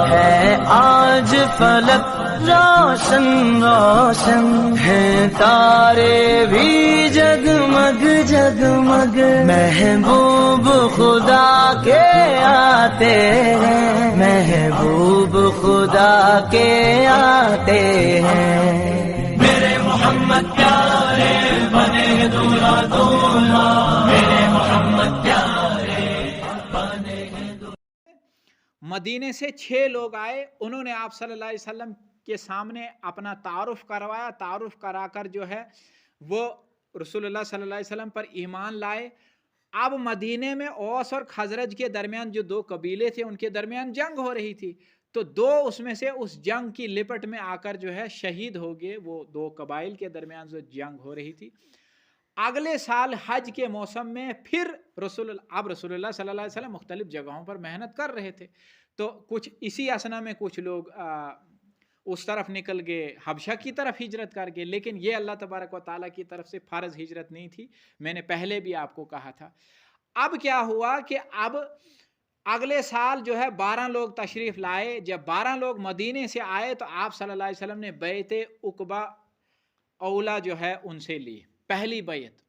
ہے آج فلک روشن روشن ہیں تارے بھی جگمگ جگمگ، محبوب خدا کے آتے ہیں، محبوب خدا کے آتے ہیں۔ میرے محمد پیارے بنے دورا دورا، میرے محمد پیارے بنے۔ مدینے سے 6 لوگ آئے، انہوں نے آپ صلی اللہ علیہ وسلم کے سامنے اپنا تعارف کروایا، تعارف کرا کر جو ہے وہ رسول اللہ صلی اللہ علیہ وسلم پر ایمان لائے۔ اب مدینے میں اوس اور خزرج کے درمیان جو 2 قبیلے تھے ان کے درمیان جنگ ہو رہی تھی، تو 2 اس میں سے اس جنگ کی لپٹ میں آ کر جو ہے شہید ہو گئے۔ وہ 2 قبائل کے درمیان جو جنگ ہو رہی تھی، اگلے سال حج کے موسم میں پھر رسول اللہ صلی اللہ علیہ وسلم مختلف جگہوں پر محنت کر رہے تھے، تو کچھ اسی اسنا میں کچھ لوگ اس طرف نکل گئے، حبشہ کی طرف ہجرت کر گئے، لیکن یہ اللہ تبارک و تعالیٰ کی طرف سے فرض ہجرت نہیں تھی، میں نے پہلے بھی آپ کو کہا تھا۔ اب کیا ہوا کہ اب اگلے سال جو ہے 12 لوگ تشریف لائے۔ جب 12 لوگ مدینے سے آئے تو آپ صلی اللہ علیہ وسلم نے بیعت عقبہ اولا جو ہے ان سے لی، پہلی بیعت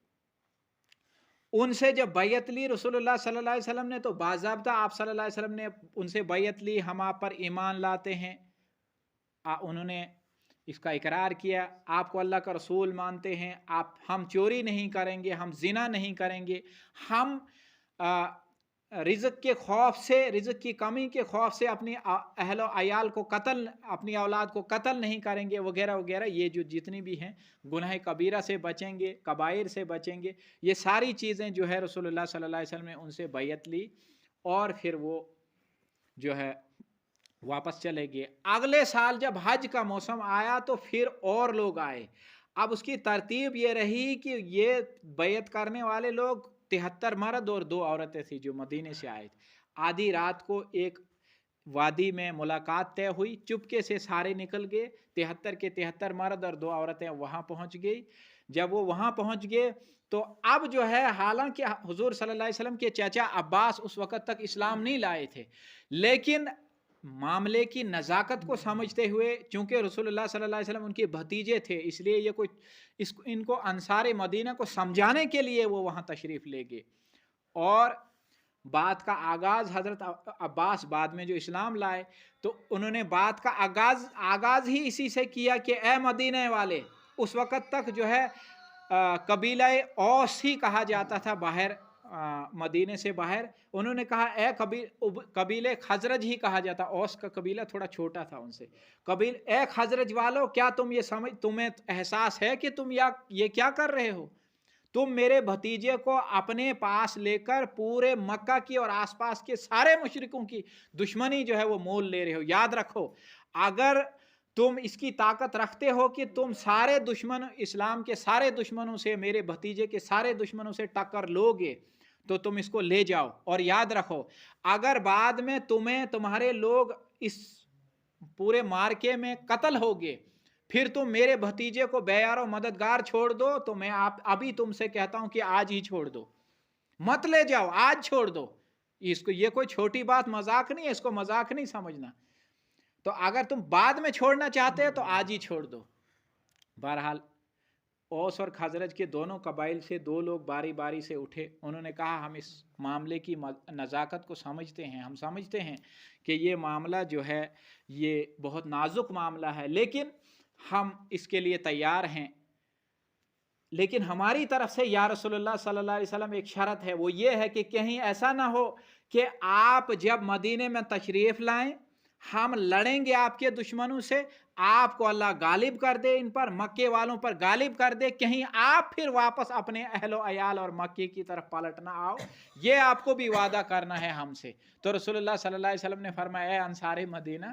ان سے جب بیعت لی رسول اللہ صلی اللہ علیہ وسلم نے، تو باضابطہ آپ صلی اللہ علیہ وسلم نے ان سے بیعت لی، ہم آپ پر ایمان لاتے ہیں۔ انہوں نے اس کا اقرار کیا، آپ کو اللہ کا رسول مانتے ہیں، ہم چوری نہیں کریں گے، ہم زنا نہیں کریں گے، ہم رزق کے خوف سے، رزق کی کمی کے خوف سے اپنی اہل و عیال کو قتل، اپنی اولاد کو قتل نہیں کریں گے، وغیرہ وغیرہ۔ یہ جو جتنی بھی ہیں گناہ کبیرہ سے بچیں گے، کبائر سے بچیں گے، یہ ساری چیزیں جو ہے رسول اللہ صلی اللہ علیہ وسلم نے ان سے بیعت لی، اور پھر وہ جو ہے واپس چلے گئے۔ اگلے سال جب حج کا موسم آیا تو پھر اور لوگ آئے۔ اب اس کی ترتیب یہ رہی کہ یہ بیعت کرنے والے لوگ 73 مرد اور 2 عورتیں تھیں جو مدینے سے آئے تھے۔ آدھی رات کو ایک وادی میں ملاقات طے ہوئی، چپکے سے سارے نکل گئے، 73 کے 73 مرد اور 2 عورتیں وہاں پہنچ گئی۔ جب وہ وہاں پہنچ گئے تو اب جو ہے، حالانکہ حضور صلی اللہ علیہ وسلم کے چچا عباس اس وقت تک اسلام نہیں لائے تھے، لیکن معاملے کی نزاکت کو سمجھتے ہوئے، چونکہ رسول اللہ صلی اللہ علیہ وسلم ان کے بھتیجے تھے، اس لیے یہ ان کو انصار مدینہ کو سمجھانے کے لیے وہ وہاں تشریف لے گئے۔ اور بات کا آغاز حضرت عباس بعد میں جو اسلام لائے، تو انہوں نے بات کا آغاز ہی اسی سے کیا کہ اے مدینہ والے، اس وقت تک جو ہے قبیلہ اوس ہی کہا جاتا تھا باہر، مدینے سے باہر انہوں نے کہا اے قبیلہ خزرج ہی کہا جاتا، اوس کا قبیلہ تھوڑا چھوٹا تھا ان سے، اے خزرج والو، کیا تمہیں احساس ہے کہ تم یہ کیا کر رہے ہو؟ تم میرے بھتیجے کو اپنے پاس لے کر پورے مکہ کی اور آس پاس کے سارے مشرکوں کی دشمنی جو ہے وہ مول لے رہے ہو۔ یاد رکھو، اگر تم اس کی طاقت رکھتے ہو کہ تم سارے اسلام کے سارے دشمنوں سے، میرے بھتیجے کے سارے دشمنوں سے ٹکر لو گے تو تم اس کو لے جاؤ، اور یاد رکھو اگر بعد میں تمہارے لوگ اس پورے مارکے میں قتل ہوگے، پھر تم میرے بھتیجے کو بیار و مددگار چھوڑ دو، تو میں ابھی تم سے کہتا ہوں کہ آج ہی چھوڑ دو، مت لے جاؤ، آج چھوڑ دو۔ یہ کوئی چھوٹی بات، مذاق نہیں ہے، اس کو مذاق نہیں سمجھنا۔ تو اگر تم بعد میں چھوڑنا چاہتے ہو تو آج ہی چھوڑ دو۔ بہرحال اوس اور خزرج کے دونوں قبائل سے 2 لوگ باری باری سے اٹھے، انہوں نے کہا ہم اس معاملے کی نزاکت کو سمجھتے ہیں، ہم سمجھتے ہیں کہ یہ معاملہ جو ہے یہ بہت نازک معاملہ ہے، لیکن ہم اس کے لیے تیار ہیں، لیکن ہماری طرف سے یا رسول اللہ صلی اللہ علیہ وسلم ایک شرط ہے، وہ یہ ہے کہ کہیں ایسا نہ ہو کہ آپ جب مدینے میں تشریف لائیں، ہم لڑیں گے آپ کے دشمنوں سے، آپ کو اللہ غالب کر دے، ان پر، مکے والوں پر غالب کر دے، کہیں آپ پھر واپس اپنے اہل و عیال اور مکے کی طرف پلٹ نہ آؤ، یہ آپ کو بھی وعدہ کرنا ہے ہم سے۔ تو رسول اللہ صلی اللہ علیہ وسلم نے فرمایا اے انصار مدینہ،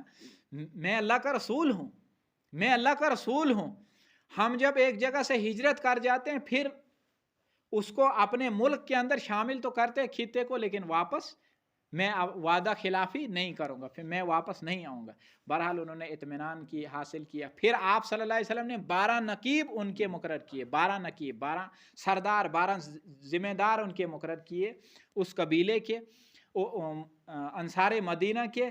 میں اللہ کا رسول ہوں، میں اللہ کا رسول ہوں، ہم جب ایک جگہ سے ہجرت کر جاتے ہیں پھر اس کو اپنے ملک کے اندر شامل تو کرتے خطے کو، لیکن واپس میں وعدہ خلافی نہیں کروں گا، پھر میں واپس نہیں آؤں گا۔ بہرحال انہوں نے اطمینان حاصل کیا۔ پھر آپ صلی اللہ علیہ وسلم نے 12 نقیب ان کے مقرر کیے، 12 نقیب، 12 سردار، 12 ذمہ دار ان کے مقرر کیے اس قبیلے کے، انصار مدینہ کے،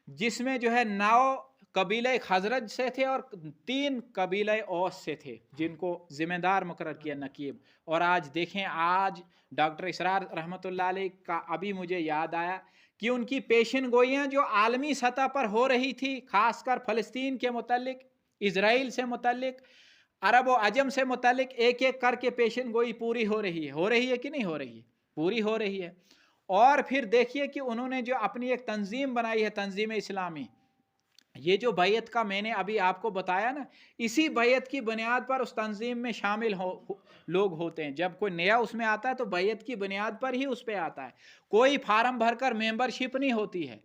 جس میں جو ہے 9 قبیلہ خزرج سے تھے اور 3 قبیلہ اوس سے تھے جن کو ذمہ دار مقرر کیا نقیب. اور آج دیکھیں، آج ڈاکٹر اسرار رحمۃ اللہ علیہ کا ابھی مجھے یاد آیا کہ ان کی پیشن گوئیاں جو عالمی سطح پر ہو رہی تھی، خاص کر فلسطین کے متعلق، اسرائیل سے متعلق، عرب و عجم سے متعلق، ایک ایک کر کے پیشن گوئی پوری ہو رہی ہے کہ نہیں ہو رہی ہے؟ پوری ہو رہی ہے. اور پھر دیکھیے کہ انہوں نے جو اپنی ایک تنظیم بنائی ہے، تنظیم اسلامی، یہ جو بیعت کا میں نے ابھی آپ کو بتایا نا، اسی بیعت کی بنیاد پر اس تنظیم میں شامل لوگ ہوتے ہیں. جب کوئی نیا اس میں آتا ہے تو بیعت کی بنیاد پر ہی اس پہ آتا ہے. کوئی فارم بھر کر ممبرشپ نہیں ہوتی ہے،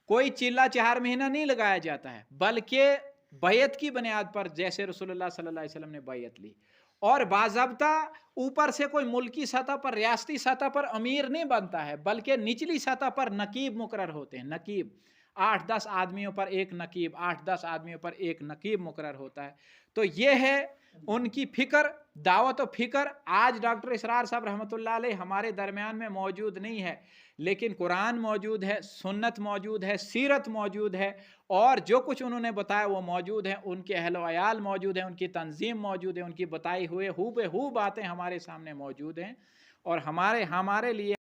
کوئی چلا 4 مہینہ نہیں لگایا جاتا ہے، بلکہ بیعت کی بنیاد پر، جیسے رسول اللہ صلی اللہ علیہ وسلم نے بیعت لی. اور باضابطہ اوپر سے کوئی ملکی سطح پر، ریاستی سطح پر امیر نہیں بنتا ہے، بلکہ نچلی سطح پر نقیب مقرر ہوتے ہیں. نقیب 8-10 آدمیوں پر ایک نقیب، 8-10 آدمیوں پر ایک نقیب مقرر ہوتا ہے. تو یہ ہے ان کی فکر، دعوت و فکر. آج ڈاکٹر اسرار صاحب رحمۃ اللہ علیہ ہمارے درمیان میں موجود نہیں ہے، لیکن قرآن موجود ہے، سنت موجود ہے، سیرت موجود ہے، اور جو کچھ انہوں نے بتایا وہ موجود ہے. ان کے اہل و عیال موجود ہیں، ان کی تنظیم موجود ہے، ان کی بتائی ہوئے ہو بے ہو باتیں ہمارے سامنے موجود ہیں. اور ہمارے لیے